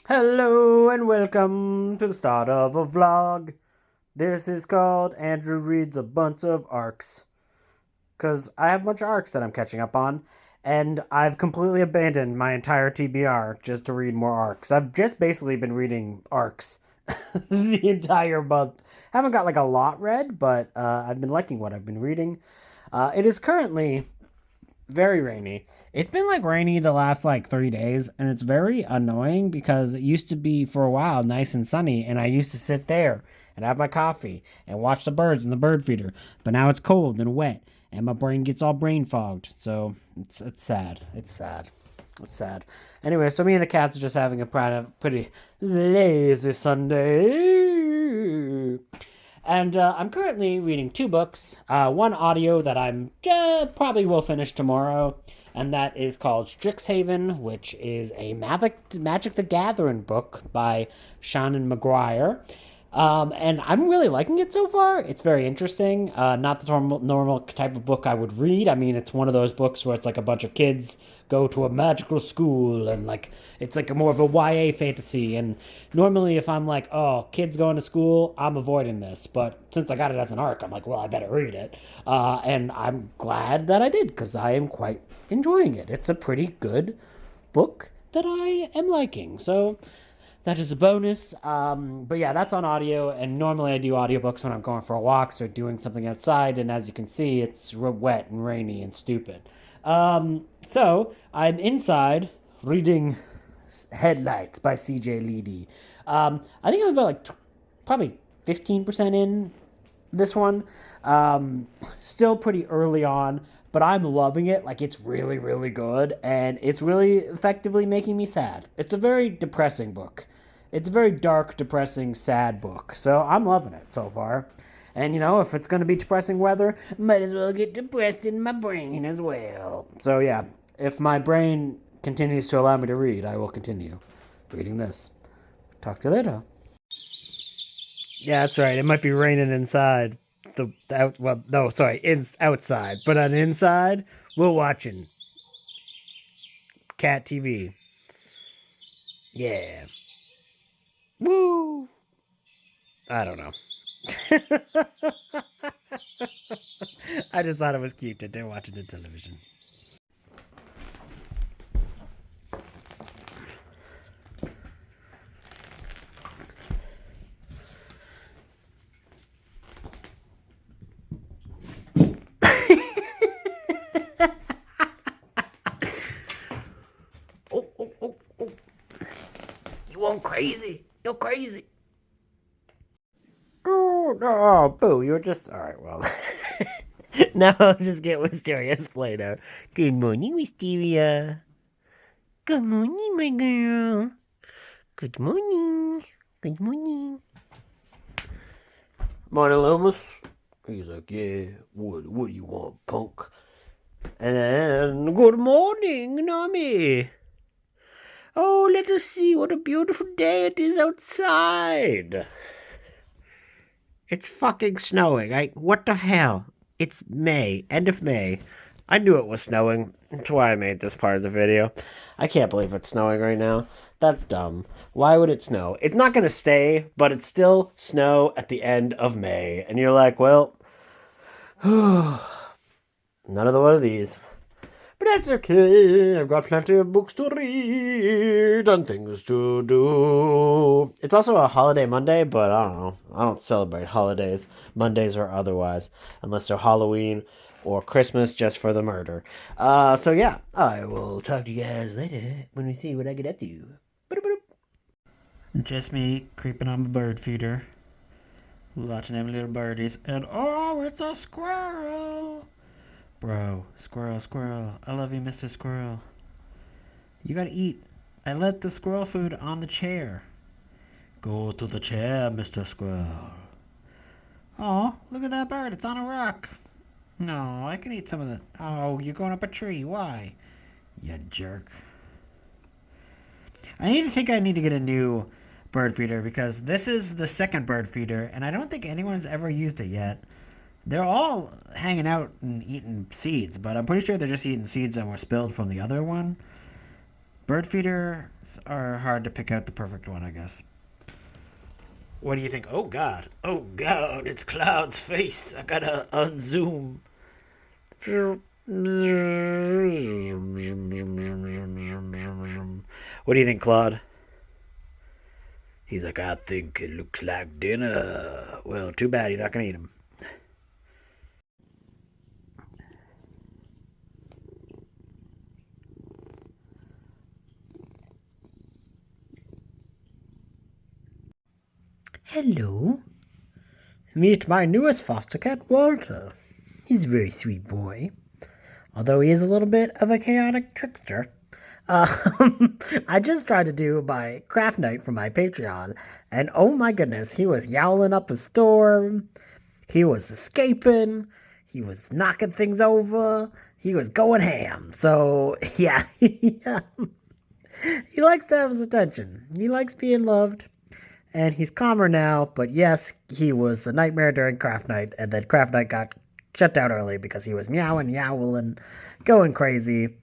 Hello and welcome to the start of a vlog. This is called Andrew Reads a Bunch of Arcs. Because I have a bunch of arcs that I'm catching up on, and I've completely abandoned my entire TBR just to read more arcs. I've just basically been reading arcs the entire month. Haven't got like a lot read, but I've been liking what I've been reading. It is currently very rainy. It's been like rainy the last like 3 days, and it's very annoying because it used to be for a while nice and sunny, and I used to sit there and have my coffee and watch the birds in the bird feeder. But now it's cold and wet, and my brain gets all brain fogged. So it's sad. It's sad. It's sad. Anyway, so me and the cats are just having a pretty lazy Sunday. And I'm currently reading two books. One audio that I'm probably will finish tomorrow, and that is called Strixhaven, which is a Magic the Gathering book by Shannon McGuire. And I'm really liking it so far. It's very interesting. Not the normal type of book I would read. I mean, it's one of those books where it's like a bunch of kids go to a magical school and like it's like a more of a YA fantasy. And normally, if I'm like, oh, kids going to school, I'm avoiding this. But since I got it as an arc, I'm like, well, I better read it. And I'm glad that I did because I am quite enjoying it. It's a pretty good book that I am liking. So that is a bonus. But yeah, that's on audio. And normally I do audiobooks when I'm going for walks or doing something outside. And as you can see, it's wet and rainy and stupid. So I'm inside reading Headlights by CJ Leedy. I think I'm about like probably 15% in this one. Still pretty early on, but I'm loving it. Like, it's really, really good, and it's really effectively making me sad. It's a very depressing book. It's a very dark, depressing, sad book. So I'm loving it so far. And you know, if it's going to be depressing weather, might as well get depressed in my brain as well. So yeah, if my brain continues to allow me to read, I will continue reading this. Talk to you later. Yeah, that's right. It might be raining inside. No, sorry, outside. But on the inside, we're watching Cat TV. Yeah. Woo! I don't know. I just thought it was cute that they're watching the television. Oh. You went crazy. You're crazy. Oh, no, Boo, you're just... Alright, well. Now I'll just get Wisteria's Play-Doh. Good morning, Wisteria. Good morning, my girl. Good morning. Good morning. Morning, Loomis. He's like, yeah, what do you want, punk? And then, good morning, Nami. Oh, let us see what a beautiful day it is outside. It's fucking snowing. What the hell? It's May, end of May. I knew it was snowing. That's why I made this part of the video. I can't believe it's snowing right now. That's dumb. Why would it snow? It's not gonna stay, but it's still snow at the end of May. And you're like, well, none of the one of these. But that's okay. I've got plenty of books to read and things to do. It's also a holiday Monday, but I don't know. I don't celebrate holidays, Mondays or otherwise, unless they're Halloween or Christmas just for the murder. So yeah, I will talk to you guys later when we see what I get up to. Just me creeping on the bird feeder, watching them little birdies, and oh, it's a squirrel! Bro, squirrel, I love you, Mr. Squirrel. You gotta eat. I left the squirrel food on the chair. Go to the chair, Mr. Squirrel. Oh, look at that bird, it's on a rock. No, I can eat some of the... Oh, you're going up a tree, why? You jerk. I need to get a new bird feeder because this is the second bird feeder and I don't think anyone's ever used it yet. They're all hanging out and eating seeds, but I'm pretty sure they're just eating seeds that were spilled from the other one. Bird feeders are hard to pick out the perfect one, I guess. What do you think? Oh God! Oh God! It's Cloud's face. I gotta unzoom. What do you think, Claude? He's like, I think it looks like dinner. Well, too bad you're not gonna eat him. Hello. Meet my newest foster cat, Walter. He's a very sweet boy, although he is a little bit of a chaotic trickster. I just tried to do my craft night for my Patreon, and oh my goodness, he was yowling up a storm. He was escaping. He was knocking things over. He was going ham. So, yeah, yeah. He likes to have his attention. He likes being loved. And he's calmer now, but yes, he was a nightmare during craft night, and then craft night got shut down early because he was meowing, yowling, going crazy,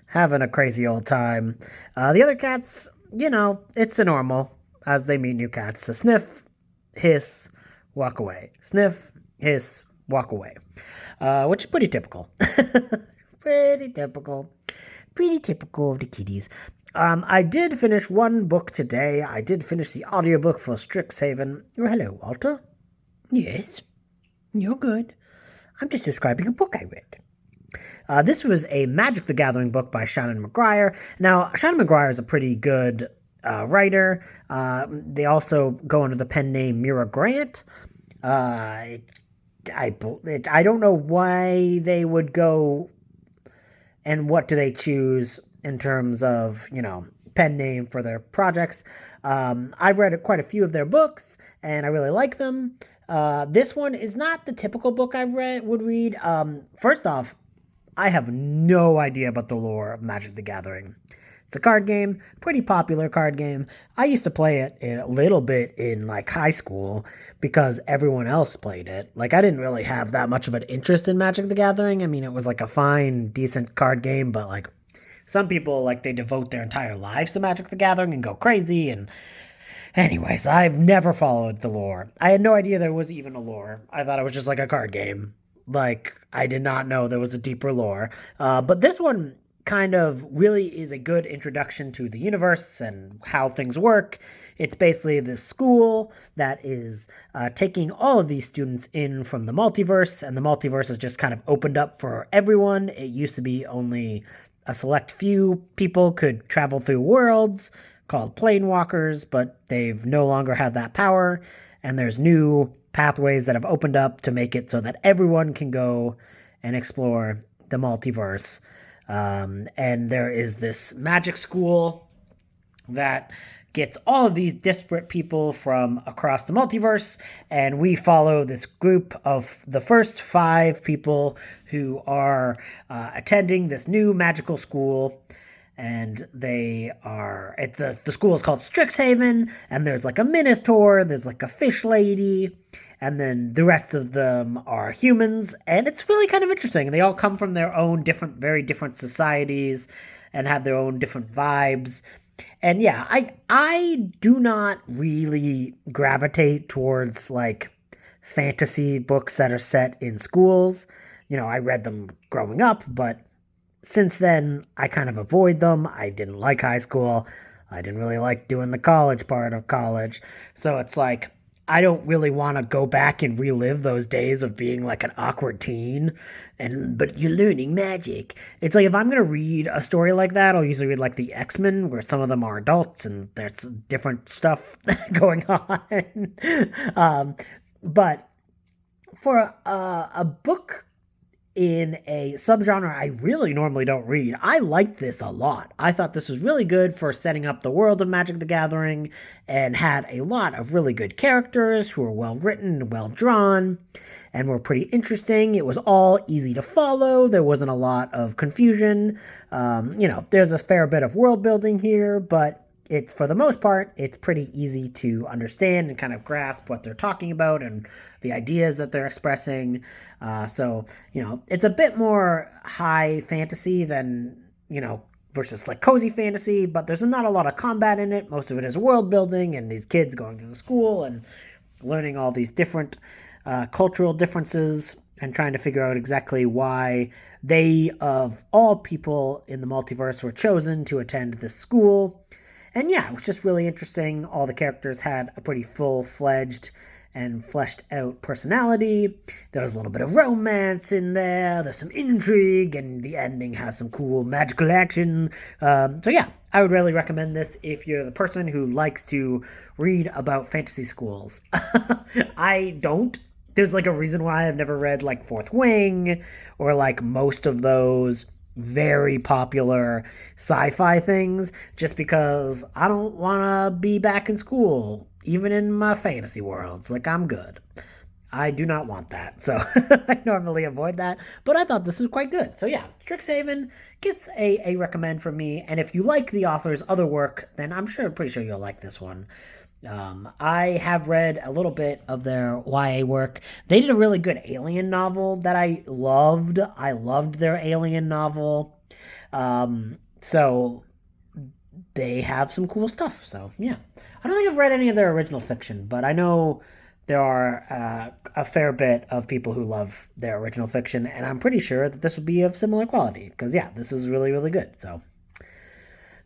having a crazy old time. The other cats, it's a normal as they meet new cats. So sniff, hiss, walk away. Sniff, hiss, walk away. Which is pretty typical. pretty typical. Pretty typical of the kitties. I did finish one book today. I did finish the audiobook for Strixhaven. Oh, hello, Walter. Yes, you're good. I'm just describing a book I read. This was a Magic the Gathering book by Shannon McGuire. Now, Shannon McGuire is a pretty good writer. They also go under the pen name Mira Grant. I don't know why they would go and what do they choose in terms of, pen name for their projects. I've read quite a few of their books, and I really like them. This one is not the typical book I would read. First off, I have no idea about the lore of Magic the Gathering. It's a card game, pretty popular card game. I used to play it a little bit in high school because everyone else played it. I didn't really have that much of an interest in Magic the Gathering. I mean, it was a fine, decent card game, but some people they devote their entire lives to Magic the Gathering and go crazy. And anyways, I've never followed the lore. I had no idea there was even a lore. I thought it was just a card game. I did not know there was a deeper lore. But this one kind of really is a good introduction to the universe and how things work. It's basically this school that is taking all of these students in from the multiverse, and the multiverse is just kind of opened up for everyone. It used to be only a select few people could travel through worlds called planewalkers, but they've no longer had that power, and there's new pathways that have opened up to make it so that everyone can go and explore the multiverse. And there is this magic school that gets all of these disparate people from across the multiverse, and we follow this group of the first 5 people who are attending this new magical school. And they are at the school is called Strixhaven, and there's a minotaur, there's a fish lady, and then the rest of them are humans, and it's really kind of interesting. They all come from their own very different societies and have their own different vibes. And yeah, I do not really gravitate towards fantasy books that are set in schools. I read them growing up, but since then, I kind of avoid them. I didn't like high school. I didn't really like doing the college part of college. So it's I don't really want to go back and relive those days of being an awkward teen. But you're learning magic. It's if I'm going to read a story like that, I'll usually read the X-Men, where some of them are adults and there's different stuff going on. But for a book in a subgenre I really normally don't read, I liked this a lot. I thought this was really good for setting up the world of Magic the Gathering, and had a lot of really good characters who were well written and well drawn and were pretty interesting. It was all easy to follow. There wasn't a lot of confusion. There's a fair bit of world building here, but it's, for the most part, it's pretty easy to understand and kind of grasp what they're talking about and the ideas that they're expressing. So, it's a bit more high fantasy than, versus like cozy fantasy, but there's not a lot of combat in it. Most of it is world building and these kids going through the school and learning all these different cultural differences and trying to figure out exactly why they, of all people in the multiverse, were chosen to attend this school. And yeah, it was just really interesting. All the characters had a pretty full-fledged and fleshed out personality. There was a little bit of romance in there. There's some intrigue, and the ending has some cool magical action. So yeah, I would really recommend this if you're the person who likes to read about fantasy schools. I don't. There's like a reason why I've never read like Fourth Wing or like most of those very popular sci-fi things, just because I don't want to be back in school, even in my fantasy worlds. Like, I'm good. I do not want that, so I normally avoid that, but I thought this was quite good. So yeah, Strixhaven gets a recommend from me, and if you like the author's other work, then I'm pretty sure you'll like this one. I have read a little bit of their YA work. They did a really good alien novel that I loved. I loved their alien novel. So they have some cool stuff. So yeah, I don't think I've read any of their original fiction, but I know there are a fair bit of people who love their original fiction, and I'm pretty sure that this would be of similar quality because yeah, this is really, really good. So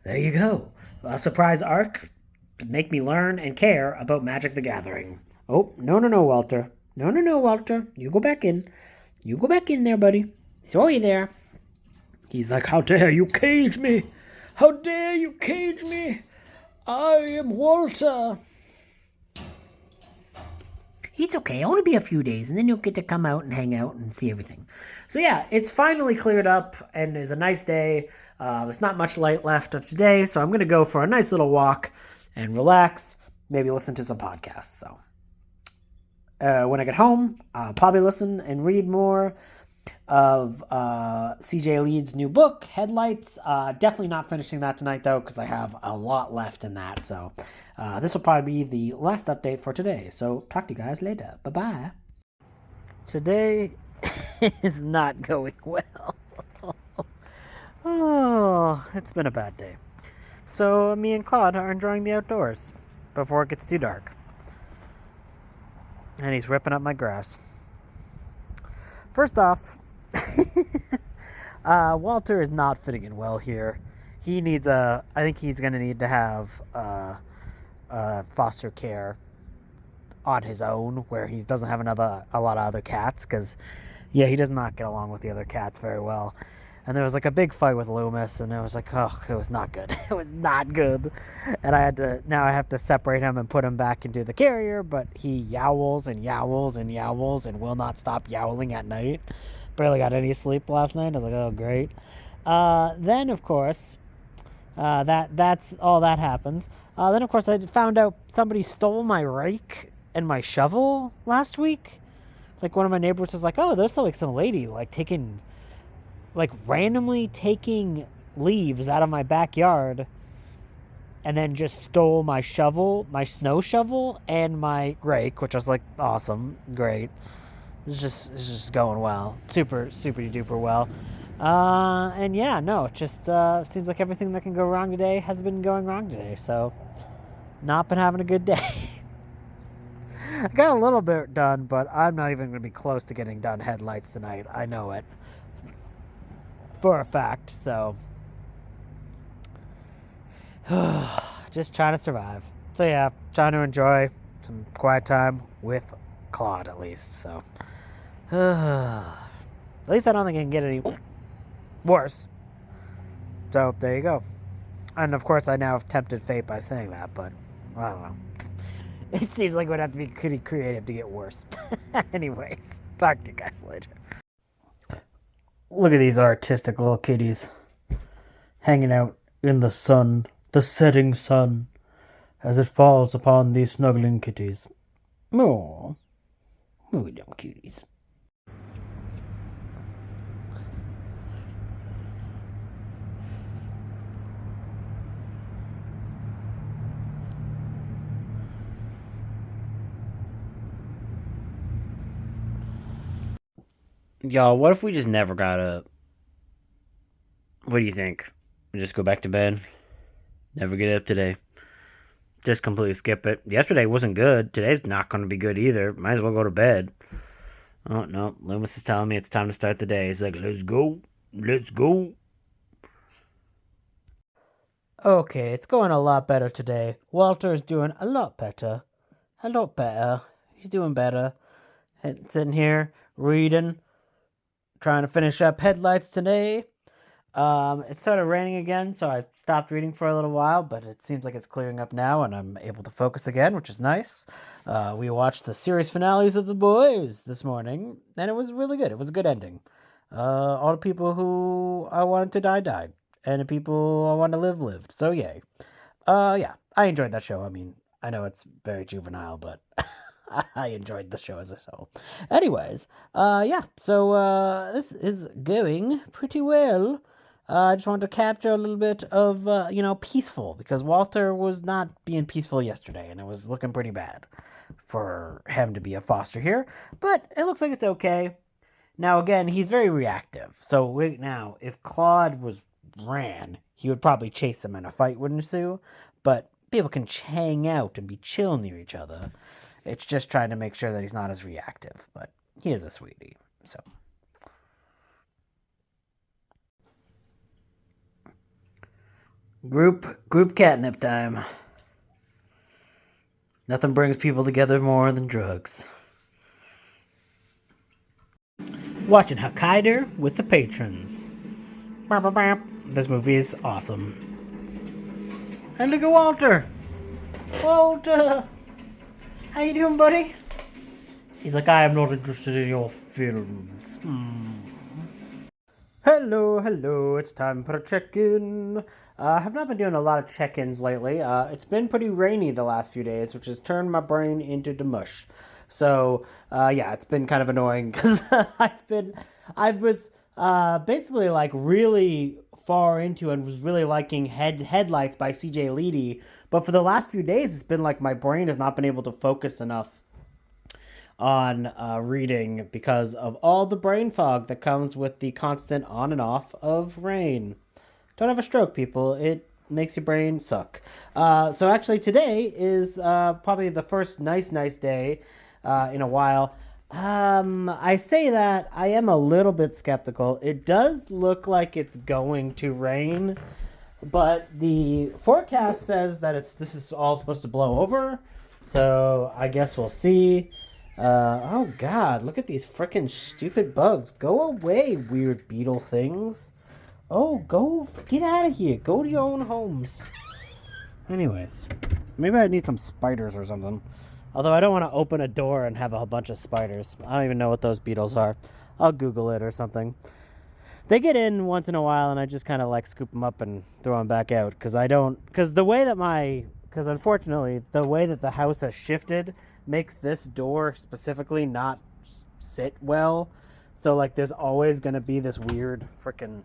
there you go. A surprise arc to make me learn and care about Magic the Gathering. Oh, no, Walter. No, Walter. You go back in. You go back in there, buddy. Saw you there. He's like, how dare you cage me? How dare you cage me? I am Walter. It's okay. It'll only be a few days, and then you'll get to come out and hang out and see everything. So yeah, it's finally cleared up, and it's a nice day. There's not much light left of today, so I'm going to go for a nice little walk and relax, maybe listen to some podcasts. So when I get home, I'll probably listen and read more of CJ Leeds' new book, Headlights. Definitely not finishing that tonight, though, because I have a lot left in that. So this will probably be the last update for today. So talk to you guys later. Bye-bye. Today is not going well. Oh, it's been a bad day. So me and Claude are enjoying the outdoors before it gets too dark. And he's ripping up my grass. First off, Walter is not fitting in well here. He needs I think he's going to need to have foster care on his own, where he doesn't have a lot of other cats, because yeah, he does not get along with the other cats very well. And there was like a big fight with Loomis, and it was like, oh, it was not good. It was not good. And I have to separate him and put him back into the carrier, but he yowls and yowls and yowls and will not stop yowling at night. Barely got any sleep last night. I was like, oh, great. Then, of course, that's all that happens. Then, of course, I found out somebody stole my rake and my shovel last week. Like, one of my neighbors was like, oh, there's like some lady, like, randomly taking leaves out of my backyard, and then just stole my shovel, my snow shovel, and my rake, which I was like, awesome, great. It's just going well, super duper well. And yeah, no, it just seems like everything that can go wrong today has been going wrong today. So, not been having a good day. I got a little bit done, but I'm not even going to be close to getting done Headlights tonight. I know it for a fact, so just trying to survive. So yeah, trying to enjoy some quiet time with Claude at least. So at least I don't think it can get any worse. So there you go. And of course I now have tempted fate by saying that, but I don't know. It seems like it would have to be pretty creative to get worse. Anyways, talk to you guys later. Look at these artistic little kitties hanging out in the sun, the setting sun, as it falls upon these snuggling kitties. Oh, look at them kitties. Y'all, what if we just never got up? What do you think? Just go back to bed. Never get up today. Just completely skip it. Yesterday wasn't good. Today's not going to be good either. Might as well go to bed. Oh, no. Loomis is telling me it's time to start the day. He's like, let's go. Let's go. Okay, it's going a lot better today. Walter's doing a lot better. A lot better. He's doing better. Sitting here, reading, trying to finish up Headlights today. It started raining again, so I stopped reading for a little while, but it seems like it's clearing up now, and I'm able to focus again, which is nice. We watched the series finales of The Boys this morning, and it was really good. It was a good ending. All the people who I wanted to die died, and the people I wanted to live lived. So yay. Yeah, I enjoyed that show. I mean, I know it's very juvenile, but I enjoyed the show as a whole. Anyways, yeah. So this is going pretty well. I just wanted to capture a little bit of, peaceful, because Walter was not being peaceful yesterday, and it was looking pretty bad for him to be a foster here. But it looks like it's okay. Now, again, he's very reactive. So right now, if Claude ran, he would probably chase him and a fight would ensue. But people can hang out and be chill near each other. It's just trying to make sure that he's not as reactive. But he is a sweetie, so... Group catnip time. Nothing brings people together more than drugs. Watching Hokkaido with the patrons. This movie is awesome. And look at Walter. Walter, how you doing, buddy? He's like, I am not interested in your films. Hello, it's time for a check-in. I have not been doing a lot of check-ins lately. It's been pretty rainy the last few days, which has turned my brain into the mush. So, yeah, it's been kind of annoying, because I was basically, like, really far into and was really liking Headlights by C.J. Leedy, but for the last few days, it's been like my brain has not been able to focus enough on reading because of all the brain fog that comes with the constant on and off of rain. Don't have a stroke, people. It makes your brain suck. So actually today is probably the first nice day in a while. I say that I am a little bit skeptical. It does look like it's going to rain, but the forecast says that this is all supposed to blow over. So I guess we'll see. Oh god, look at these frickin' stupid bugs. Go away, weird beetle things. Oh, get out of here. Go to your own homes. Anyways, maybe I need some spiders or something. Although I don't want to open a door and have a bunch of spiders. I don't even know what those beetles are. I'll Google it or something. They get in once in a while and I just kind of like scoop them up and throw them back out. Because unfortunately, the way that the house has shifted makes this door specifically not sit well. So, like, there's always going to be this weird freaking...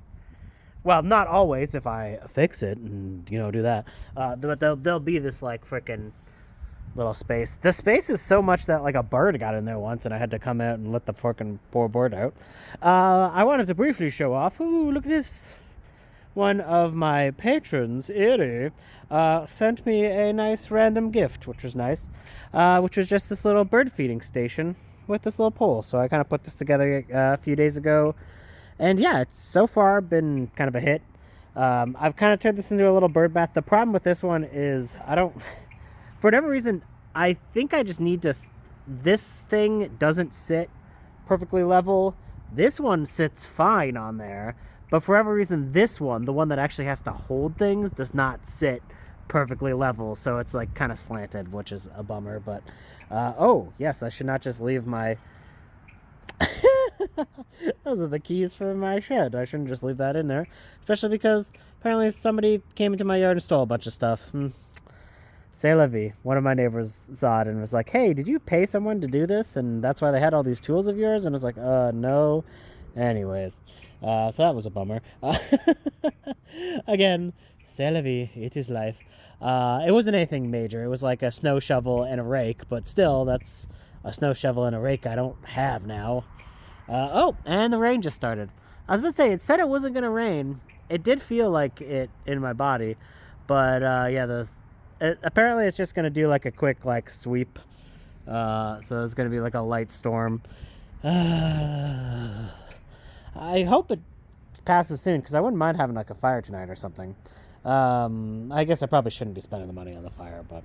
Well, not always if I fix it and, do that. But there'll be this, like, freaking little space. The space is so much that, like, a bird got in there once and I had to come out and let the freaking poor bird out. I wanted to briefly show off. Ooh, look at this. One of my patrons, Erie, sent me a nice random gift, which was nice, which was just this little bird feeding station with this little pole. So I kind of put this together a few days ago, and yeah, it's so far been kind of a hit. I've kind of turned this into a little bird bath. The problem with this one is for whatever reason, I think I just need to, this thing doesn't sit perfectly level. This one sits fine on there. But for whatever reason, this one, the one that actually has to hold things, does not sit perfectly level. So it's like kind of slanted, which is a bummer. But, oh, yes, I should not just leave my... Those are the keys for my shed. I shouldn't just leave that in there. Especially because apparently somebody came into my yard and stole a bunch of stuff. C'est la vie. One of my neighbors saw it and was like, hey, did you pay someone to do this? And that's why they had all these tools of yours? And I was like, no. Anyways. So that was a bummer. Again, c'est la vie, it is life. It wasn't anything major. It was like a snow shovel and a rake, but still, that's a snow shovel and a rake I don't have now. Oh, and the rain just started. I was about to say, it said it wasn't going to rain, it did feel like it in my body, but yeah, apparently it's just gonna do like a quick like sweep. So it's gonna be like a light storm. I hope it passes soon because I wouldn't mind having like a fire tonight or something. I guess I probably shouldn't be spending the money on the fire, but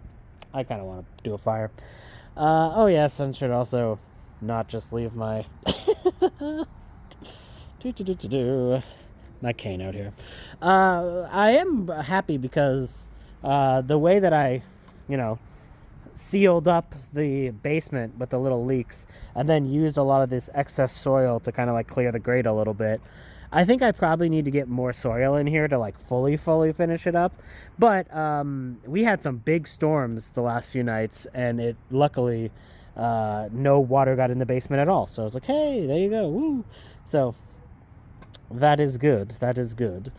I kind of want to do a fire. Oh yes, and should also not just leave my my cane out here. I am happy because the way that I, you know, sealed up the basement with the little leaks and then used a lot of this excess soil to kind of like clear the grate a little bit. I think I probably need to get more soil in here to like fully finish it up. But we had some big storms the last few nights, and it luckily no water got in the basement at all. So I was like, hey, there you go, woo. So that is good. That is good.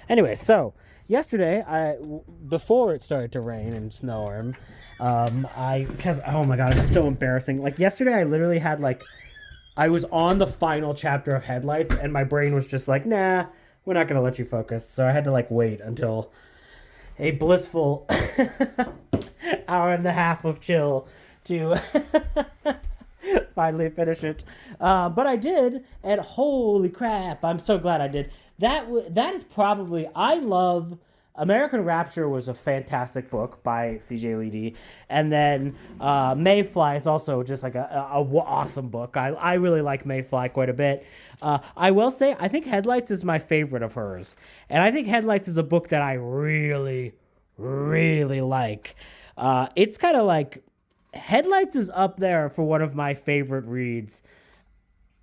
Anyway, so yesterday, before it started to rain and snow, because oh my god, it's so embarrassing. Like yesterday, I literally had like, I was on the final chapter of Headlights, and my brain was just like, nah, we're not gonna let you focus. So I had to like wait until a blissful hour and a half of chill to finally finish it. But I did, and holy crap, I'm so glad I did. That is probably, I love American Rapture was a fantastic book by C.J. Leedy, and then Mayfly is also just like a awesome book. I really like Mayfly quite a bit. I will say I think Headlights is my favorite of hers, and I think Headlights is a book that I really, really like. It's kind of like Headlights is up there for one of my favorite reads.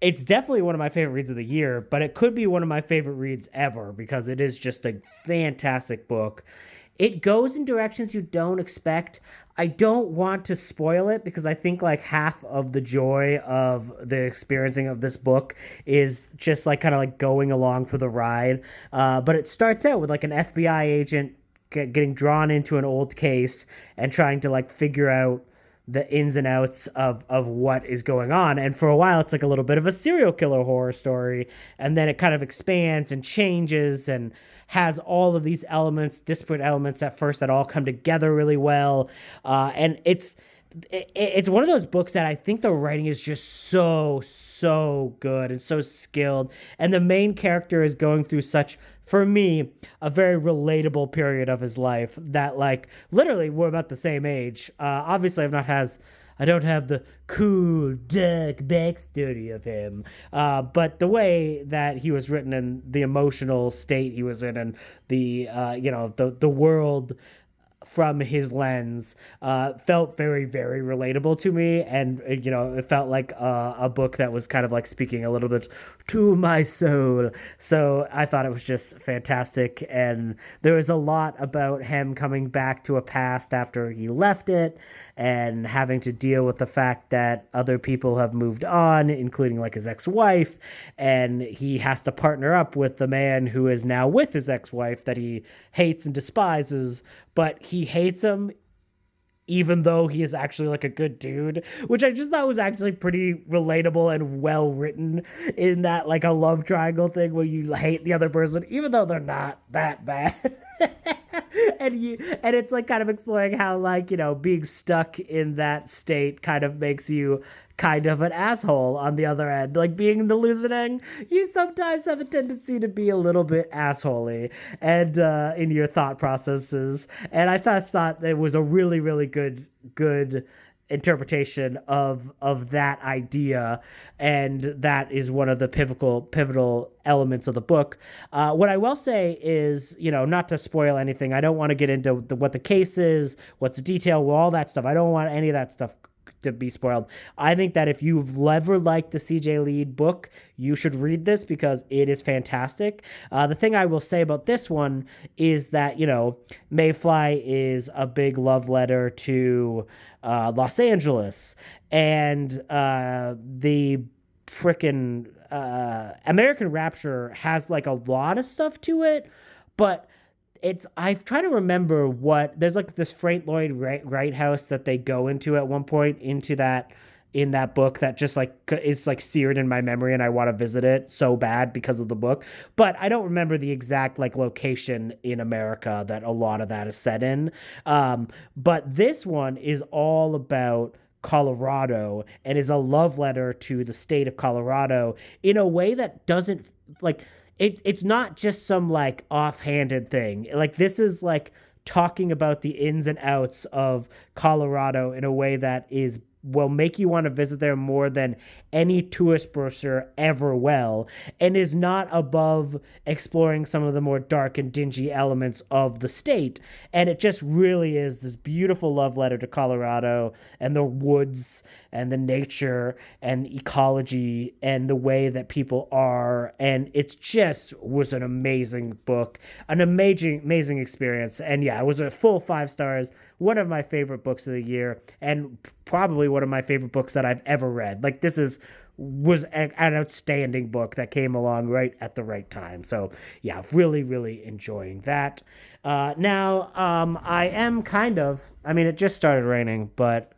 It's definitely one of my favorite reads of the year, but it could be one of my favorite reads ever because it is just a fantastic book. It goes in directions you don't expect. I don't want to spoil it because I think like half of the joy of the experiencing of this book is just like kind of like going along for the ride. But it starts out with like an FBI agent getting drawn into an old case and trying to like figure out the ins and outs of what is going on. And for a while, it's like a little bit of a serial killer horror story. And then it kind of expands and changes and has all of these elements, disparate elements at first that all come together really well. And it's one of those books that I think the writing is just so good and so skilled. And the main character is going through such, for me, a very relatable period of his life that like literally we're about the same age. Obviously I don't have the cool, dark backstory of him. But the way that he was written and the emotional state he was in and the, the world from his lens felt very, very relatable to me. And, it felt like a book that was kind of like speaking a little bit to my soul. So I thought it was just fantastic. And there was a lot about him coming back to a past after he left it and having to deal with the fact that other people have moved on, including like his ex-wife. And he has to partner up with the man who is now with his ex-wife that he hates and despises, but he hates him even though he is actually like a good dude, which I just thought was actually pretty relatable and well written in that like a love triangle thing where you hate the other person even though they're not that bad. and it's like kind of exploring how like, being stuck in that state kind of makes you kind of an asshole on the other end. Like being in the losing end, you sometimes have a tendency to be a little bit assholey and in your thought processes. And I thought it was a really, really good interpretation of that idea, and that is one of the pivotal elements of the book. What I will say is, not to spoil anything, I don't want to get into what the case is, what's the detail, all that stuff. I don't want any of that stuff to be spoiled. I think that if you've ever liked the CJ Lead book, you should read this because it is fantastic. The thing I will say about this one is that, Mayfly is a big love letter to Los Angeles, and the frickin' American Rapture has like a lot of stuff to it, but I've tried to remember there's like this Frank Lloyd Wright house that they go into at one point into that in that book that just like is like seared in my memory, and I want to visit it so bad because of the book. But I don't remember the exact like location in America that a lot of that is set in. But this one is all about Colorado and is a love letter to the state of Colorado in a way that doesn't like it's not just some like offhanded thing. Like this is like talking about the ins and outs of Colorado in a way that is will make you want to visit there more than any tourist brochure ever will, and is not above exploring some of the more dark and dingy elements of the state. And it just really is this beautiful love letter to Colorado and the woods and the nature and ecology and the way that people are. And it just was an amazing book, an amazing experience. And yeah, it was a full 5 stars. One of my favorite books of the year, and probably one of my favorite books that I've ever read. Like this was an outstanding book that came along right at the right time. So yeah, really enjoying that. Now, I am I mean, it just started raining, but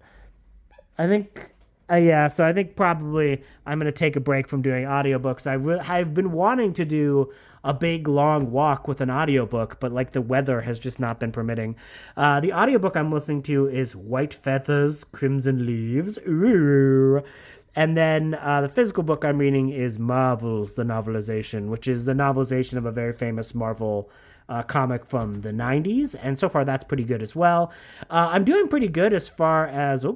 I think, so I think probably I'm going to take a break from doing audiobooks. I've been wanting to do a big long walk with an audiobook, but like the weather has just not been permitting. The audiobook I'm listening to is White Feathers, Crimson Leaves. Ooh. And then the physical book I'm reading is Marvels, the novelization, which is the novelization of a very famous Marvel comic from the 90s, and so far that's pretty good as well. I'm doing pretty good as far as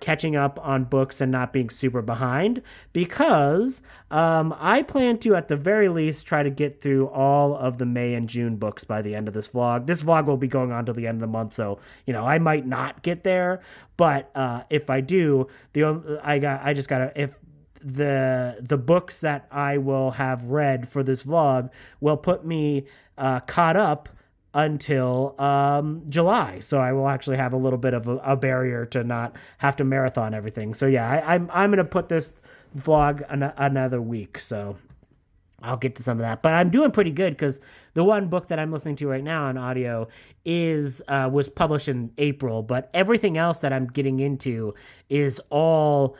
catching up on books and not being super behind, because I plan to at the very least try to get through all of the May and June books by the end of this vlog. This vlog will be going on till the end of the month, so I might not get there, but if I do, the books that I will have read for this vlog will put me caught up until July. So I will actually have a little bit of a barrier to not have to marathon everything. So yeah, I'm going to put this vlog another week. So I'll get to some of that. But I'm doing pretty good because the one book that I'm listening to right now on audio was published in April, but everything else that I'm getting into is all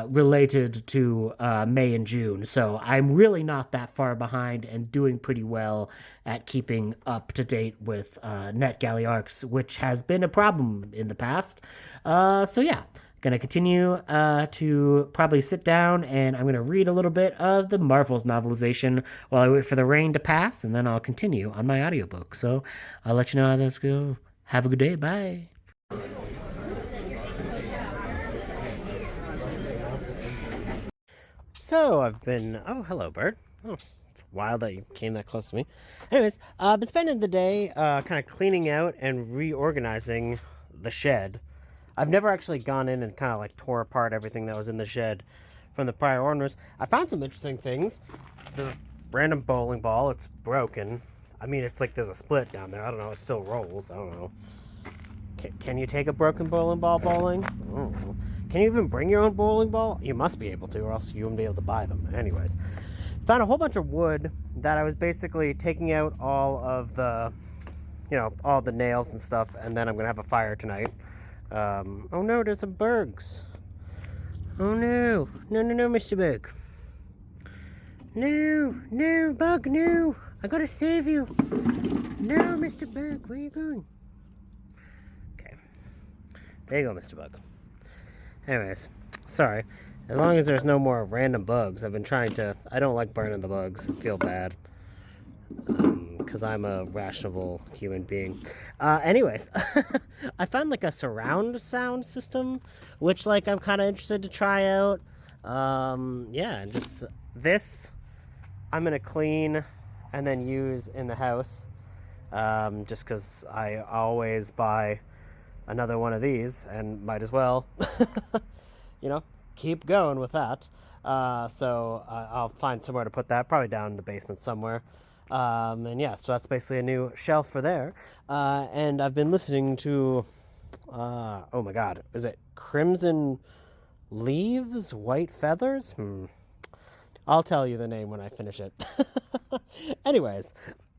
related to May and June. So I'm really not that far behind and doing pretty well at keeping up to date with NetGalley which has been a problem in the past. So yeah, gonna continue to probably sit down and I'm gonna read a little bit of the Marvels novelization while I wait for the rain to pass, and then I'll continue on my audiobook. So I'll let you know how this goes. Have a good day. Bye. So I've been, oh, hello, bird. Oh, it's wild that you came that close to me. Anyways, I've been spending the day kind of cleaning out and reorganizing the shed. I've never actually gone in and kind of like tore apart everything that was in the shed from the prior owners. I found some interesting things. There's a random bowling ball. It's broken. I mean, it's like there's a split down there. I don't know. It still rolls. I don't know. Can you take a broken bowling ball bowling? I don't know. Can you even bring your own bowling ball? You must be able to, or else you wouldn't be able to buy them. Anyways, found a whole bunch of wood that I was basically taking out all of the, all the nails and stuff, and then I'm going to have a fire tonight. Oh no, there's some bugs. Oh no. No, Mr. Bug. No, Bug, no. I gotta save you. No, Mr. Bug, where are you going? Okay. There you go, Mr. Bug. Anyways, sorry. As long as there's no more random bugs, I've been trying to... I don't like burning the bugs. I feel bad. Because I'm a rational human being. Anyways, I found like a surround sound system, which like I'm kind of interested to try out. Yeah, and just this I'm going to clean and then use in the house. Just because I always buy another one of these and might as well, keep going with that. So I'll find somewhere to put that, probably down in the basement somewhere. And yeah, so that's basically a new shelf for there. And I've been listening to, oh my God, is it Crimson Leaves, White Feathers? I'll tell you the name when I finish it. Anyways,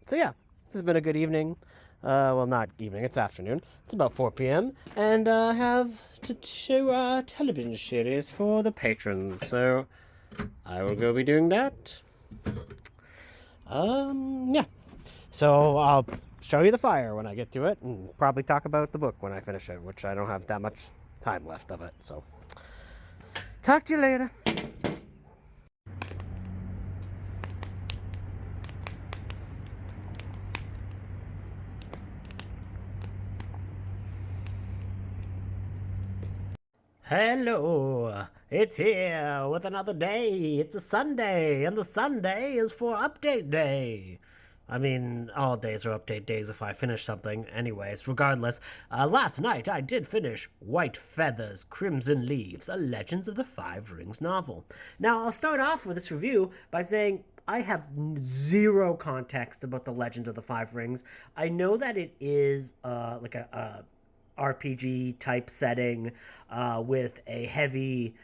so yeah, this has been a good evening. Well, not evening, it's afternoon. It's about 4 p.m. And I have to show a television series for the patrons, so I will go be doing that. Yeah. So I'll show you the fire when I get to it, and probably talk about the book when I finish it, which I don't have that much time left of it, so. Talk to you later. Hello, it's here with another day. It's a Sunday, and the Sunday is for update day. I mean, all days are update days if I finish something. Anyways, regardless, last night I did finish White Feathers, Crimson Leaves, a Legends of the Five Rings novel. Now, I'll start off with this review by saying I have zero context about the Legend of the Five Rings. I know that it is like a RPG type setting with a heavy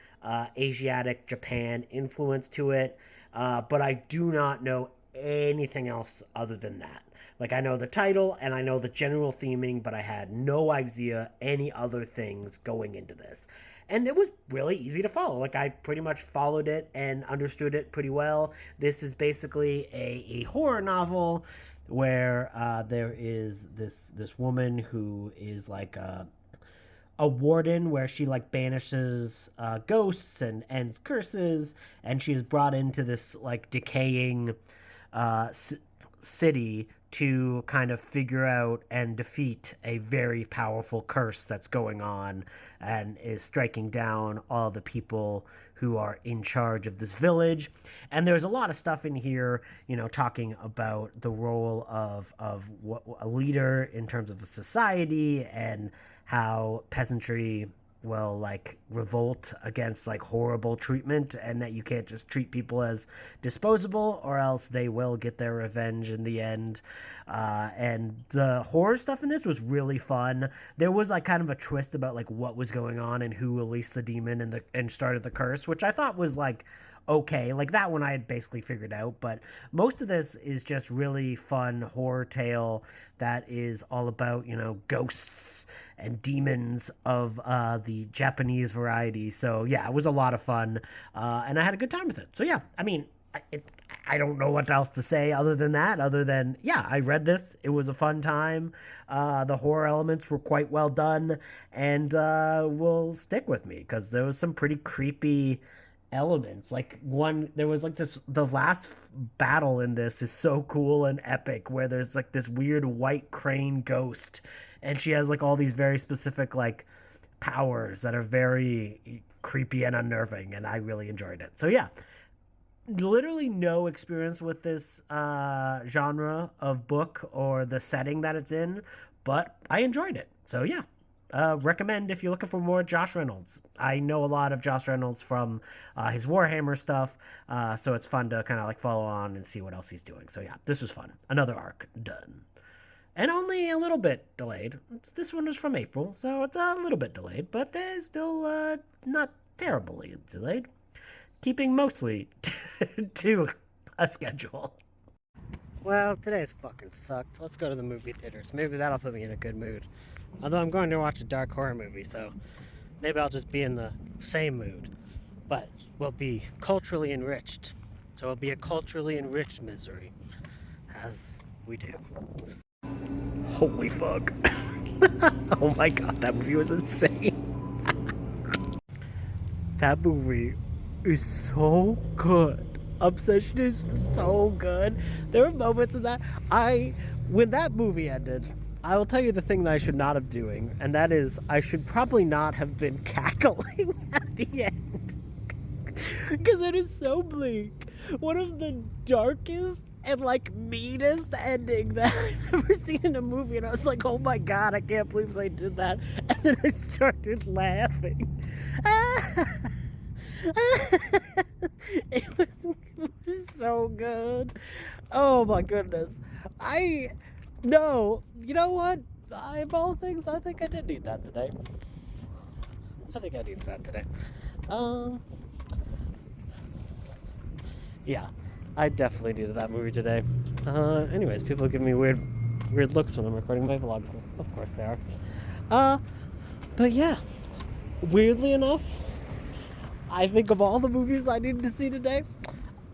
Asiatic Japan influence to it, but I do not know anything else other than that. Like, I know the title and I know the general theming, but I had no idea any other things going into this. And it was really easy to follow. Like, I pretty much followed it and understood it pretty well. This is basically a horror novel where there is this woman who is like a warden, where she like banishes ghosts and curses, and she is brought into this like decaying city to kind of figure out and defeat a very powerful curse that's going on and is striking down all the people who are in charge of this village. And there's a lot of stuff in here, you know, talking about the role of what a leader in terms of a society, and how peasantry will like revolt against like horrible treatment, and that you can't just treat people as disposable or else they will get their revenge in the end. And the horror stuff in this was really fun. There was like kind of a twist about like what was going on and who released the demon and started the curse, which I thought was like okay. Like that one I had basically figured out, but most of this is just really fun horror tale that is all about, you know, ghosts and demons of the Japanese variety. So yeah, it was a lot of fun, and I had a good time with it. So yeah, I mean, I don't know what else to say other than that. Other than yeah, I read this. It was a fun time. The horror elements were quite well done, and will stick with me because there was some pretty creepy elements. Like one, there was like this. The last battle in this is so cool and epic, where there's like this weird white crane ghost, and she has like all these very specific like powers that are very creepy and unnerving, and I really enjoyed it. So yeah, literally no experience with this genre of book or the setting that it's in, but I enjoyed it. So yeah, recommend if you're looking for more Josh Reynolds. I know a lot of Josh Reynolds from his Warhammer stuff, so it's fun to kind of like follow on and see what else he's doing. So yeah, this was fun. Another arc done. And only a little bit delayed. This one was from April, so it's a little bit delayed, but still not terribly delayed. Keeping mostly to a schedule. Well, today's fucking sucked. Let's go to the movie theaters. Maybe that'll put me in a good mood. Although I'm going to watch a dark horror movie, so maybe I'll just be in the same mood. But we'll be culturally enriched. So it'll be a culturally enriched misery, as we do. Holy fuck. Oh my god, that movie was insane. That movie is so good. Obsession is so good. There were moments in that when that movie ended, I will tell you the thing that I should not have doing, and that is I should probably not have been cackling at the end. Because it is so bleak. One of the darkest and like meanest ending that I've ever seen in a movie, and I was like, oh my god, I can't believe they did that. And then I started laughing. It was so good. Oh my goodness. No, you know what? Of all things, I think I did need that today. I think I needed that today. Yeah, I definitely needed that movie today. Anyways, people give me weird weird looks when I'm recording my vlog. Of course they are. But yeah, weirdly enough, I think of all the movies I needed to see today,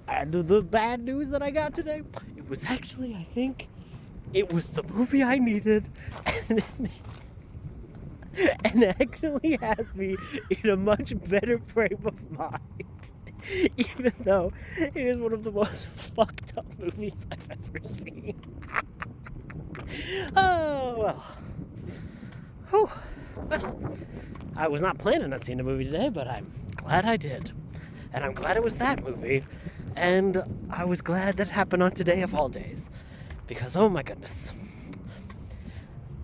and the bad news that I got today, it was actually, I think, it was the movie I needed, and actually has me in a much better frame of mind. Even though it is one of the most fucked up movies I've ever seen. Oh, well. Whew. Well, I was not planning on seeing a movie today, but I'm glad I did. And I'm glad it was that movie. And I was glad that it happened on today of all days. Because, oh my goodness.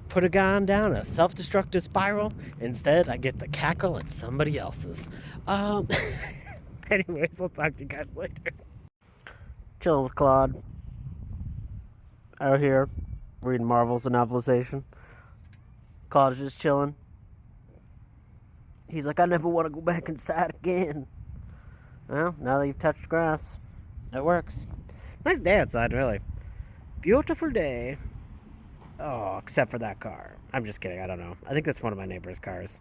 Put a guy down a self-destructive spiral. Instead, I get to cackle at somebody else's. Anyways, we'll talk to you guys later. Chilling with Claude. Out here, reading Marvel's a novelization. Claude's just chilling. He's like, I never want to go back inside again. Well, now that you've touched grass, it works. Nice day outside, really. Beautiful day. Oh, except for that car. I'm just kidding, I don't know. I think that's one of my neighbor's cars.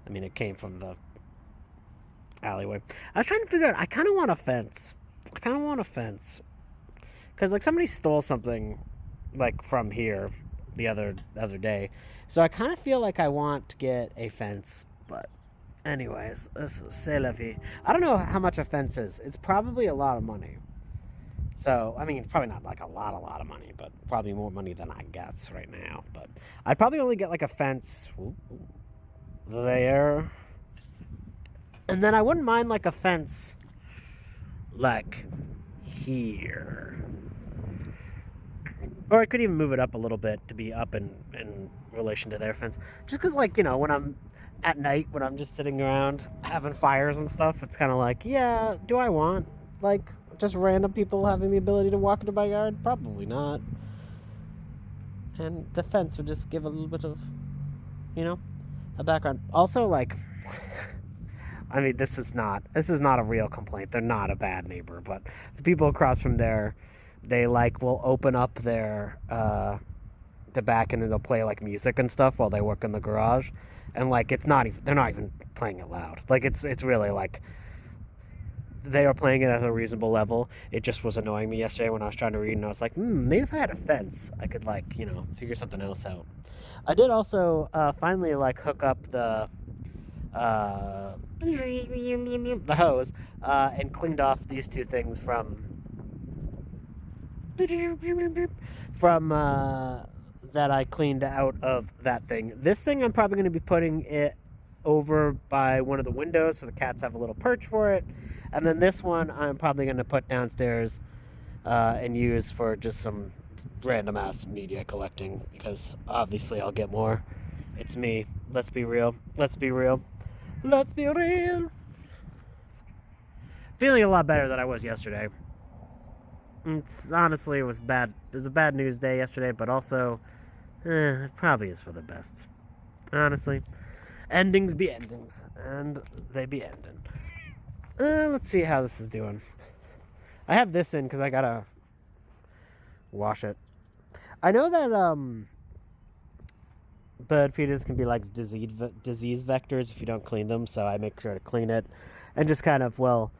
I mean, it came from the alleyway. I was trying to figure out, I kind of want a fence. Because, like, somebody stole something, like, from here the other day. So I kind of feel like I want to get a fence. But anyways, c'est la vie. I don't know how much a fence is. It's probably a lot of money. So, I mean, probably not, like, a lot of money. But probably more money than I guess right now. But I'd probably only get, like, a fence there. And then I wouldn't mind, like, a fence, like, here. Or I could even move it up a little bit to be up in relation to their fence. Just because, like, you know, when I'm at night, when I'm just sitting around having fires and stuff, it's kind of like, yeah, do I want, like, just random people having the ability to walk into my yard? Probably not. And the fence would just give a little bit of, you know, a background. Also, like... I mean, this is not a real complaint. They're not a bad neighbor, but the people across from there, they, like, will open up their the back and they'll play, like, music and stuff while they work in the garage, and, like, they're not even playing it loud. Like, it's really, like, they are playing it at a reasonable level. It just was annoying me yesterday when I was trying to read, and I was like, maybe if I had a fence, I could, like, you know, figure something else out. I did also finally, like, hook up the hose and cleaned off these two things from that I cleaned out of that thing. This thing I'm probably going to be putting it over by one of the windows so the cats have a little perch for it, and then this one I'm probably going to put downstairs and use for just some random ass media collecting, because obviously I'll get more. It's me. Let's be real. Feeling a lot better than I was yesterday. Honestly, it was bad. It was a bad news day yesterday, but also, it probably is for the best. Honestly. Endings be endings. And they be ending. Let's see how this is doing. I have this in because I gotta wash it. I know that, bird feeders can be like disease vectors if you don't clean them, so I make sure to clean it. And just kind of, well,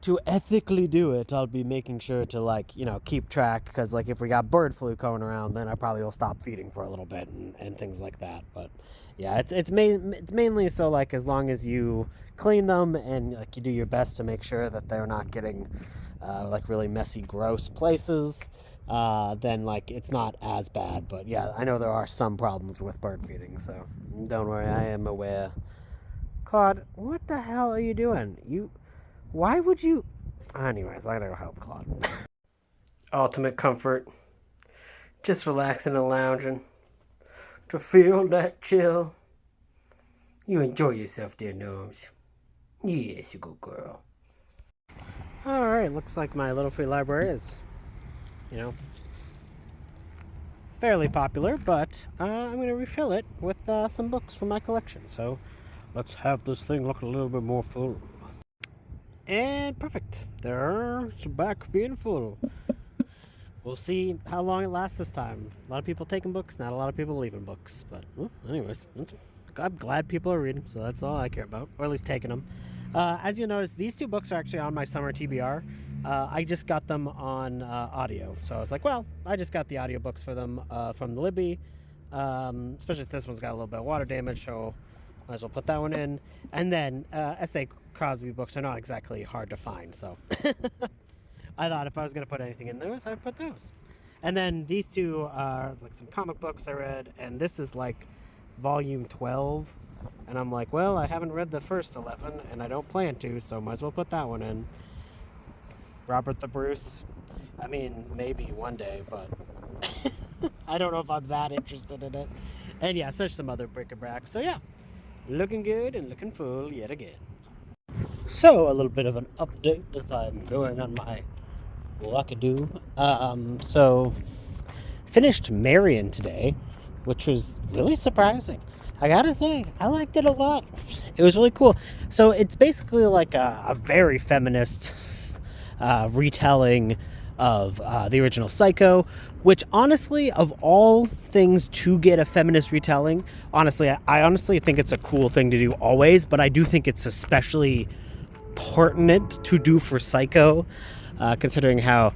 to ethically do it, I'll be making sure to, like, you know, keep track, because, like, if we got bird flu going around, then I probably will stop feeding for a little bit and things like that. But yeah, it's mainly so, like, as long as you clean them and, like, you do your best to make sure that they're not getting like really messy, gross places, then, like, it's not as bad. But yeah, I know there are some problems with bird feeding, so don't worry, I am aware. Claude, what the hell are you doing? Why would you... Anyways, I gotta go help Claude. Ultimate comfort. Just relaxing and lounging. To feel that chill. You enjoy yourself there, Gnomes. Yes, you good girl. Alright, looks like my little free library is, you know, fairly popular, but I'm going to refill it with some books from my collection. So let's have this thing look a little bit more full. And perfect. There's back being full. we'll see how long it lasts this time. A lot of people taking books, not a lot of people leaving books. But anyways, I'm glad people are reading, so that's all I care about, or at least taking them. As you notice, these two books are actually on my summer TBR. I just got them on audio, so I was like, well, I just got the audiobooks for them from the Libby. Especially if this one's got a little bit of water damage, so might as well put that one in. And then S.A. Crosby books are not exactly hard to find, so I thought if I was going to put anything in those, I'd put those. And then these two are like some comic books I read, and this is like volume 12. And I'm like, well, I haven't read the first 11, and I don't plan to, so might as well put that one in. Robert the Bruce. I mean, maybe one day, but I don't know if I'm that interested in it. And yeah, such some other bric-a-brac. So yeah, looking good and looking full yet again. So a little bit of an update as I'm going on my walk-a-doo. So finished Marion today, which was really surprising. I gotta say, I liked it a lot. It was really cool. So it's basically like a very feminist retelling of the original Psycho, which honestly, of all things to get a feminist retelling, honestly, I honestly think it's a cool thing to do always, but I do think it's especially pertinent to do for Psycho, considering how,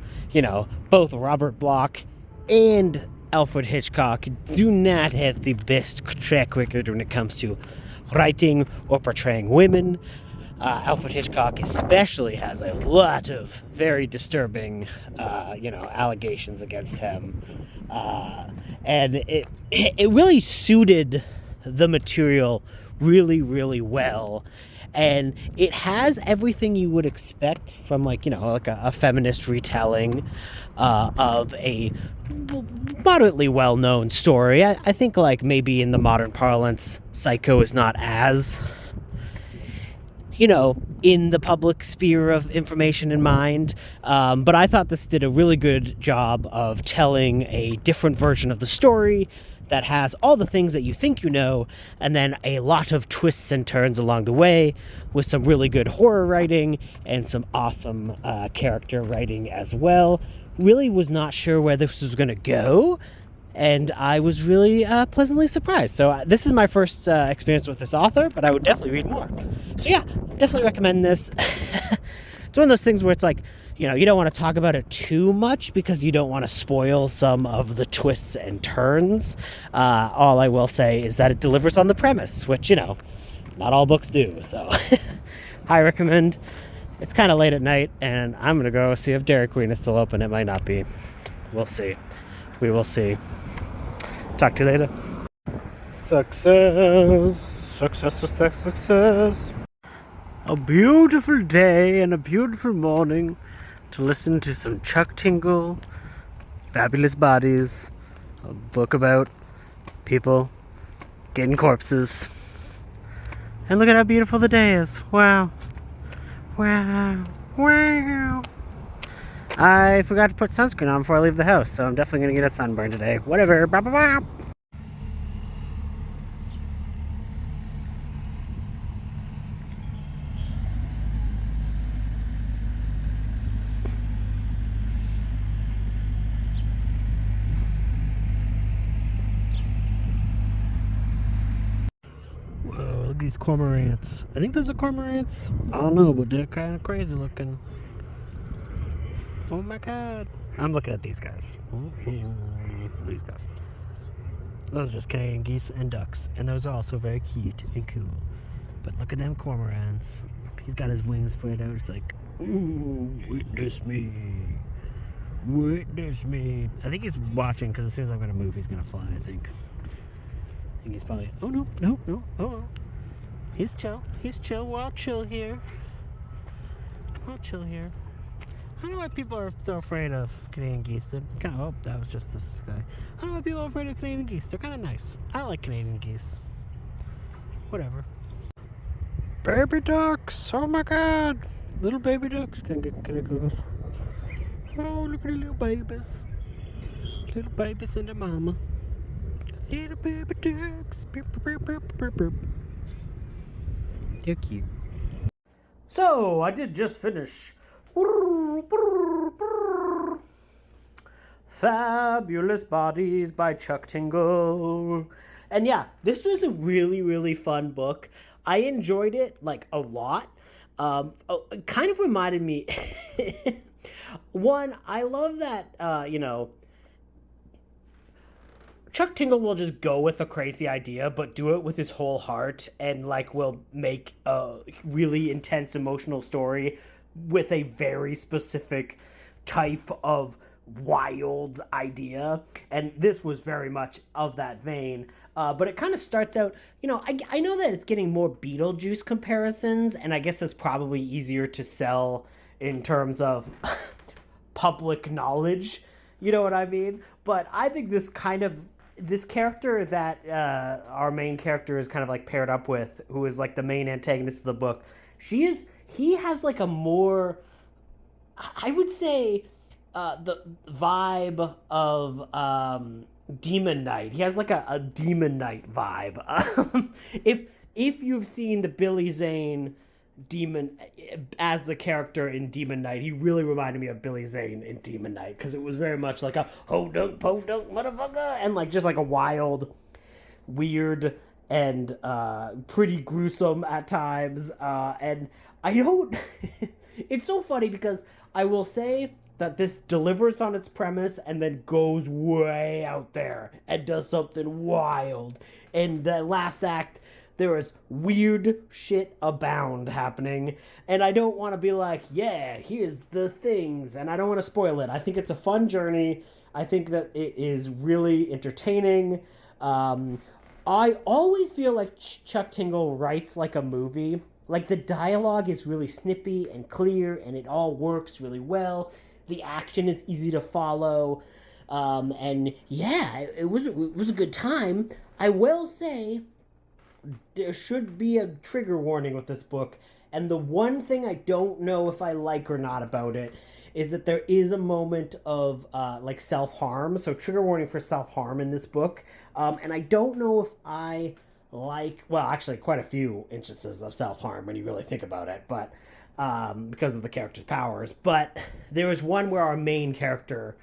both Robert Bloch and Alfred Hitchcock do not have the best track record when it comes to writing or portraying women. Alfred Hitchcock especially has a lot of very disturbing, allegations against him. And it really suited the material really, really well. And it has everything you would expect from, like a feminist retelling of a moderately well-known story. I think, like, maybe in the modern parlance, Psycho is not as in the public sphere of information in mind. But I thought this did a really good job of telling a different version of the story that has all the things that you think you know, and then a lot of twists and turns along the way, with some really good horror writing and some awesome character writing as well. Really was not sure where this was going to go, and I was really pleasantly surprised. So this is my first experience with this author, but I would definitely read more. So yeah, definitely recommend this. It's one of those things where it's like, you don't want to talk about it too much because you don't want to spoil some of the twists and turns. All I will say is that it delivers on the premise, which, not all books do. So I recommend. It's kind of late at night, and I'm going to go see if Dairy Queen is still open. It might not be. We'll see. We will see. Talk to you later. Success. Success, success, success. A beautiful day and a beautiful morning to listen to some Chuck Tingle, Fabulous Bodies, a book about people getting corpses. And look at how beautiful the day is. Wow. Wow. Wow. I forgot to put sunscreen on before I leave the house, so I'm definitely going to get a sunburn today. Whatever. Blah, blah, blah. Whoa, look at these cormorants. I think those are cormorants. I don't know, but they're kind of crazy looking. Oh my god. I'm looking at these guys. These guys. Those are just Canadian geese and ducks. And those are also very cute and cool. But look at them cormorants. He's got his wings spread out. It's like, ooh, witness me. Witness me. I think he's watching, because as soon as I'm going to move, he's going to fly, I think. I think he's probably, oh no, no, no, oh. He's chill. He's chill. We're all chill here. We're all chill here. I don't know why people are so afraid of Canadian geese. They're kind of, oh, that was just this guy. I don't know why people are afraid of Canadian geese. They're kind of nice. I like Canadian geese. Whatever. Baby ducks! Oh my god! Little baby ducks. Can I go? Oh, look at the little babies. Little babies and their mama. Little baby ducks. They're cute. So, I did just finish Fabulous Bodies by Chuck Tingle. And yeah, this was a really, really fun book. I enjoyed it like a lot. It kind of reminded me. One, I love that, Chuck Tingle will just go with a crazy idea, but do it with his whole heart, and like will make a really intense emotional story with a very specific type of wild idea. And this was very much of that vein. But it kind of starts out, I know that it's getting more Beetlejuice comparisons, and I guess that's probably easier to sell in terms of public knowledge. You know what I mean? But I think this character that our main character is kind of like paired up with, who is like the main antagonist of the book, he has like a more, I would say, the vibe of Demon Knight. He has like a Demon Knight vibe. If you've seen the Billy Zane Demon as the character in Demon Knight, he really reminded me of Billy Zane in Demon Knight, because it was very much like a ho dunk po dunk motherfucker, and like just like a wild, weird, and pretty gruesome at times. And I don't. It's so funny because I will say that this delivers on its premise and then goes way out there and does something wild. In the last act, there is weird shit abound happening, and I don't want to be like, yeah, here's the things, and I don't want to spoil it. I think it's a fun journey. I think that it is really entertaining. I always feel like Chuck Tingle writes like a movie. Like, the dialogue is really snippy and clear, and it all works really well. The action is easy to follow. And yeah, it was a good time. I will say there should be a trigger warning with this book, and the one thing I don't know if I like or not about it is that there is a moment of like self-harm. So trigger warning for self-harm in this book. And I don't know if I like, well, actually quite a few instances of self-harm when you really think about it, but because of the character's powers. But there was one where our main character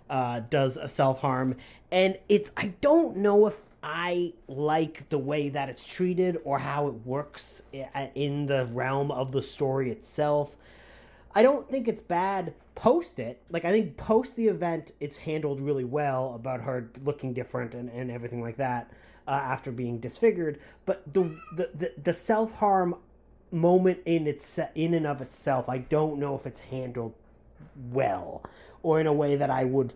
does a self-harm, and I don't know if I like the way that it's treated or how it works in the realm of the story itself. I don't think it's bad post it. Like, I think post the event, it's handled really well about her looking different and everything like that after being disfigured. But the self-harm moment in and of itself, I don't know if it's handled well or in a way that I would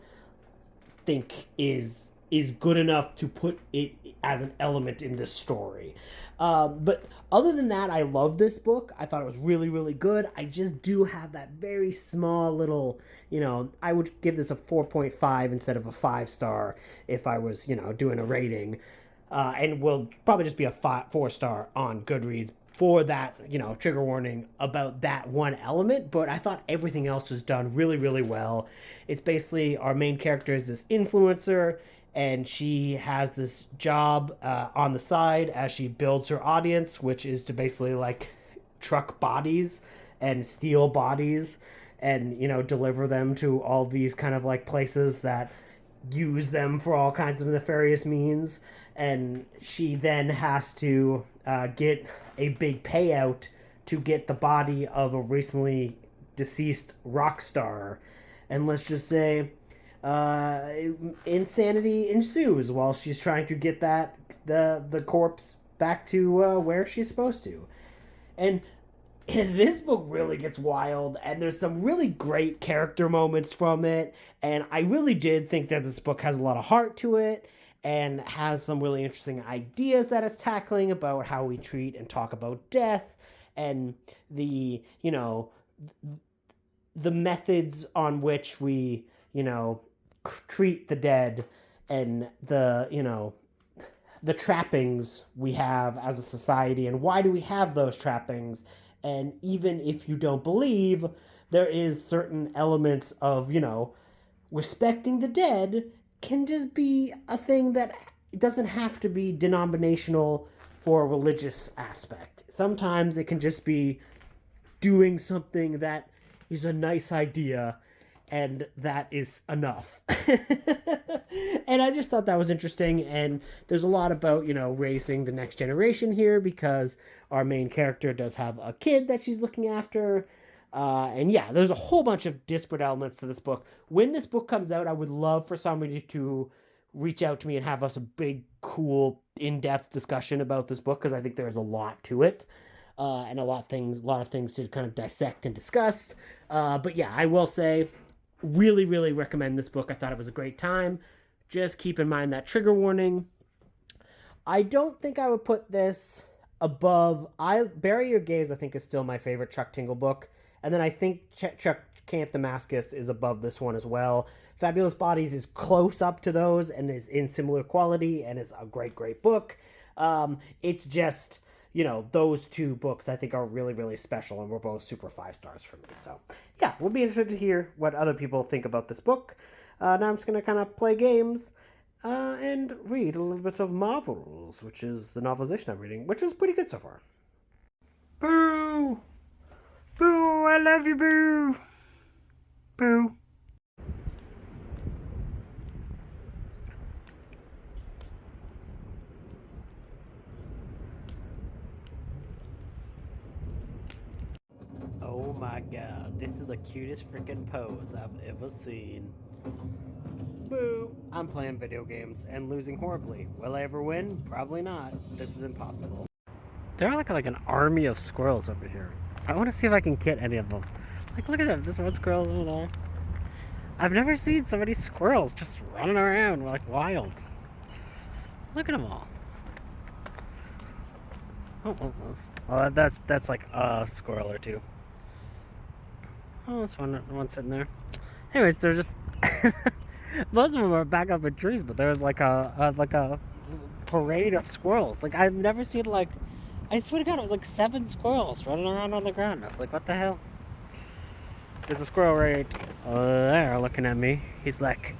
think is good enough to put it as an element in this story. But other than that, I love this book. I thought it was really, really good. I just do have that very small little, I would give this a 4.5 instead of a 5-star if I was, doing a rating. And will probably just be a 4-star on Goodreads for that, trigger warning about that one element. But I thought everything else was done really, really well. It's basically our main character is this influencer, and she has this job on the side as she builds her audience, which is to basically like truck bodies and steal bodies and, deliver them to all these kind of like places that use them for all kinds of nefarious means. And she then has to get a big payout to get the body of a recently deceased rock star. And let's just say insanity ensues while she's trying to get the corpse back to where she's supposed to. And this book really gets wild, and there's some really great character moments from it, and I really did think that this book has a lot of heart to it and has some really interesting ideas that it's tackling about how we treat and talk about death, and the methods on which we treat the dead, and the trappings we have as a society, and why do we have those trappings. And even if you don't believe, there is certain elements of, respecting the dead can just be a thing that doesn't have to be denominational for a religious aspect. Sometimes it can just be doing something that is a nice idea and that is enough. And I just thought that was interesting. And there's a lot about, raising the next generation here because our main character does have a kid that she's looking after. And yeah, there's a whole bunch of disparate elements to this book. When this book comes out, I would love for somebody to reach out to me and have us a big, cool, in-depth discussion about this book because I think there's a lot to it. And a lot of things to kind of dissect and discuss. But yeah, I will say, really, really recommend this book. I thought it was a great time. Just keep in mind that trigger warning. I don't think I would put this above. Bury Your Gaze, I think, is still my favorite Chuck Tingle book. And then I think Chuck Camp Damascus is above this one as well. Fabulous Bodies is close up to those and is in similar quality and is a great, great book. It's just, those two books I think are really, really special and were both super 5 stars for me. So, yeah, we'll be interested to hear what other people think about this book. Now I'm just going to kind of play games and read a little bit of Marvels, which is the novelization I'm reading, which is pretty good so far. Boo! Boo! I love you, Boo! Boo! Oh my god, this is the cutest freaking pose I've ever seen. Boo! I'm playing video games and losing horribly. Will I ever win? Probably not. This is impossible. There are like an army of squirrels over here. I want to see if I can get any of them. Like, look at them. This one squirrel over there. I've never seen so many squirrels just running around like wild. Look at them all. Oh, that's like a squirrel or two. Oh, there's one sitting there. Anyways, they're just most of them are back up in trees, but there's like a parade of squirrels. Like I've never seen I swear to God, it was like 7 squirrels running around on the ground. I was like, what the hell? There's a squirrel right over there looking at me. He's like,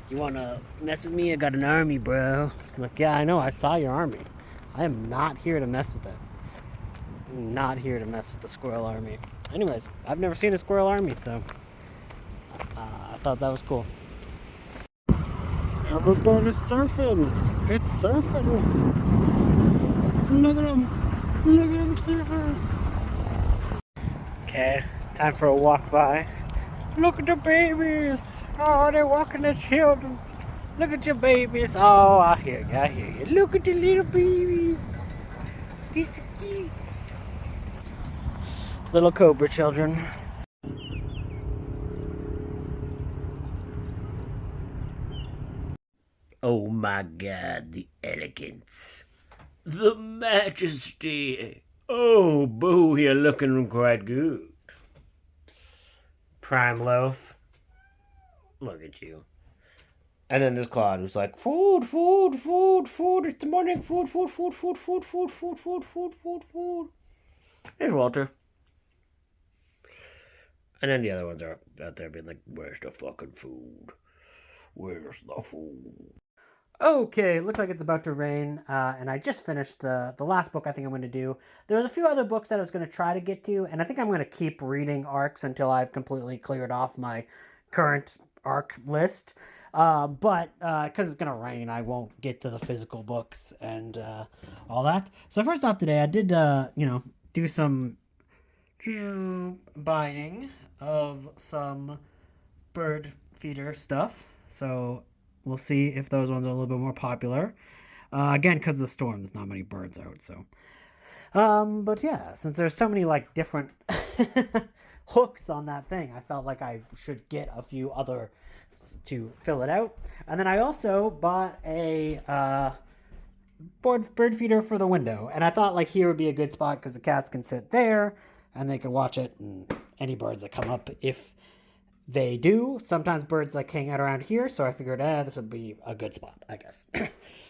you wanna mess with me? I got an army, bro. I'm like, yeah, I know. I saw your army. I am not here to mess with it. I'm not here to mess with the squirrel army. Anyways, I've never seen a squirrel army, so I thought that was cool. Everybody's surfing. It's surfing. Look at them. Look at them surfing. Okay, time for a walk by. Look at the babies. Oh, they're walking the children. Look at your babies. Oh, I hear you. I hear you. Look at the little babies. They're so cute. Little cobra children. Oh my God, the elegance. The majesty. Oh, boo, you're looking quite good. Prime Loaf. Look at you. And then there's Claude, who's like, food, food, food, food. It's the morning. Food, food, food, food, food, food, food, food, food, food, food. There's Walter. And then the other ones are out there being like, where's the fucking food? Where's the food? Okay, looks like it's about to rain, and I just finished the last book I think I'm going to do. There's a few other books that I was going to try to get to, and I think I'm going to keep reading arcs until I've completely cleared off my current arc list. But because it's going to rain, I won't get to the physical books and all that. So first off today, I did, do some buying of some bird feeder stuff. So we'll see if those ones are a little bit more popular. Again, because of the storm, there's not many birds out. So, but yeah, since there's so many like different hooks on that thing, I felt like I should get a few other to fill it out. And then I also bought a bird feeder for the window, and I thought like here would be a good spot because the cats can sit there and they can watch it, and any birds that come up if they do. Sometimes birds like hang out around here, so I figured this would be a good spot, I guess.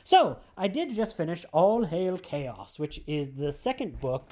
So I did just finish All Hail Chaos, which is the second book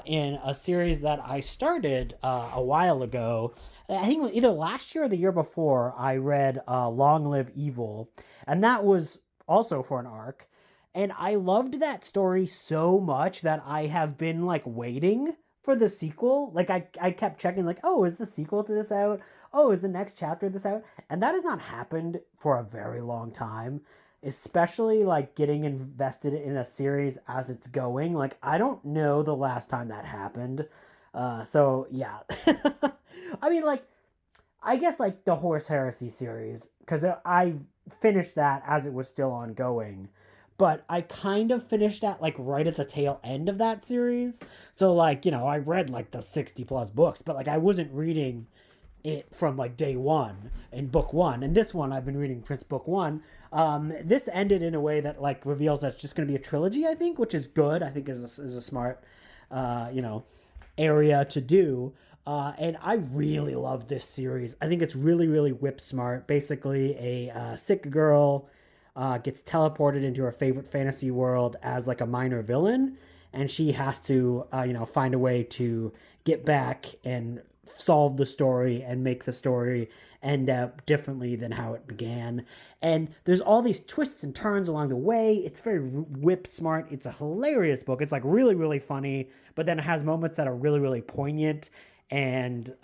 in a series that I started a while ago. I think either last year or the year before I read Long Live Evil, and that was also for an arc. And I loved that story so much that I have been like waiting for the sequel. Like I kept checking like, oh, is the sequel to this out? oh, is the next chapter this out? And that has not happened for a very long time, especially like getting invested in a series as it's going. Like, I don't know the last time that happened. So yeah. I mean, like, I guess like the Horse Heresy series, because I finished that as it was still ongoing. But I kind of finished that like right at the tail end of that series. So like, I read like the 60 plus books, but like I wasn't reading it from like day one in book one. And this one I've been reading since book one. This ended in a way that like reveals that it's just going to be a trilogy, I think, which is good. I think is a smart, you know, area to do. And I really love this series. I think it's really, really whip smart. Basically, a sick girl gets teleported into her favorite fantasy world as like a minor villain, and she has to, find a way to get back and solve the story and make the story end up differently than how it began. And there's all these twists and turns along the way. It's very whip smart. It's a hilarious book. It's like really, really funny, but then it has moments that are really, really poignant and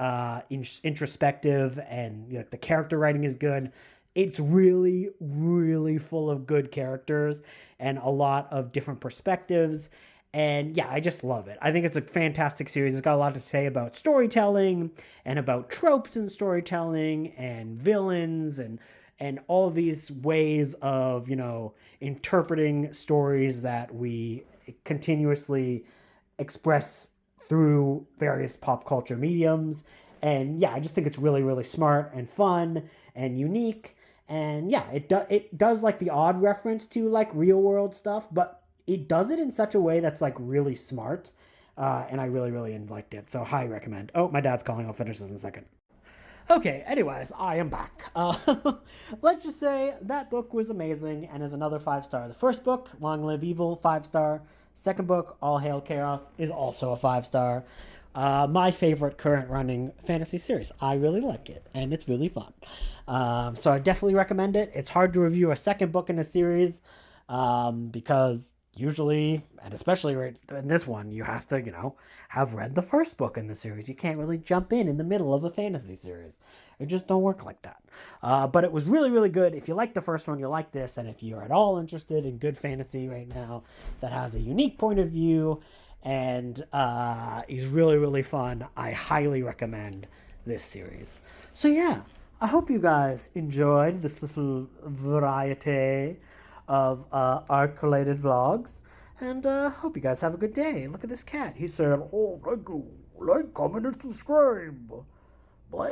introspective, and the character writing is good. It's really, really full of good characters and a lot of different perspectives. And yeah, I just love it. I think it's a fantastic series. It's got a lot to say about storytelling and about tropes in storytelling and villains and all of these ways of, interpreting stories that we continuously express through various pop culture mediums. And yeah, I just think it's really, really smart and fun and unique. And yeah, it does like the odd reference to like real world stuff, but it does it in such a way that's like really smart. And I really, really liked it. So highly recommend. Oh, my dad's calling. I'll finish this in a second. Okay, anyways, I am back. Let's just say that book was amazing and is another 5-star. The first book, Long Live Evil, 5-star. Second book, All Hail Chaos, is also a 5-star. My favorite current running fantasy series. I really like it, and it's really fun. So I definitely recommend it. It's hard to review a second book in a series because usually, and especially right in this one, you have to, have read the first book in the series. You can't really jump in the middle of a fantasy series. It just don't work like that. But it was really, really good. If you like the first one, you'll like this. And if you're at all interested in good fantasy right now that has a unique point of view and is really, really fun, I highly recommend this series. So yeah, I hope you guys enjoyed this little variety of arc-related vlogs, and hope you guys have a good day. Look at this cat. He said, oh, thank you. Like, comment, and subscribe. Blah.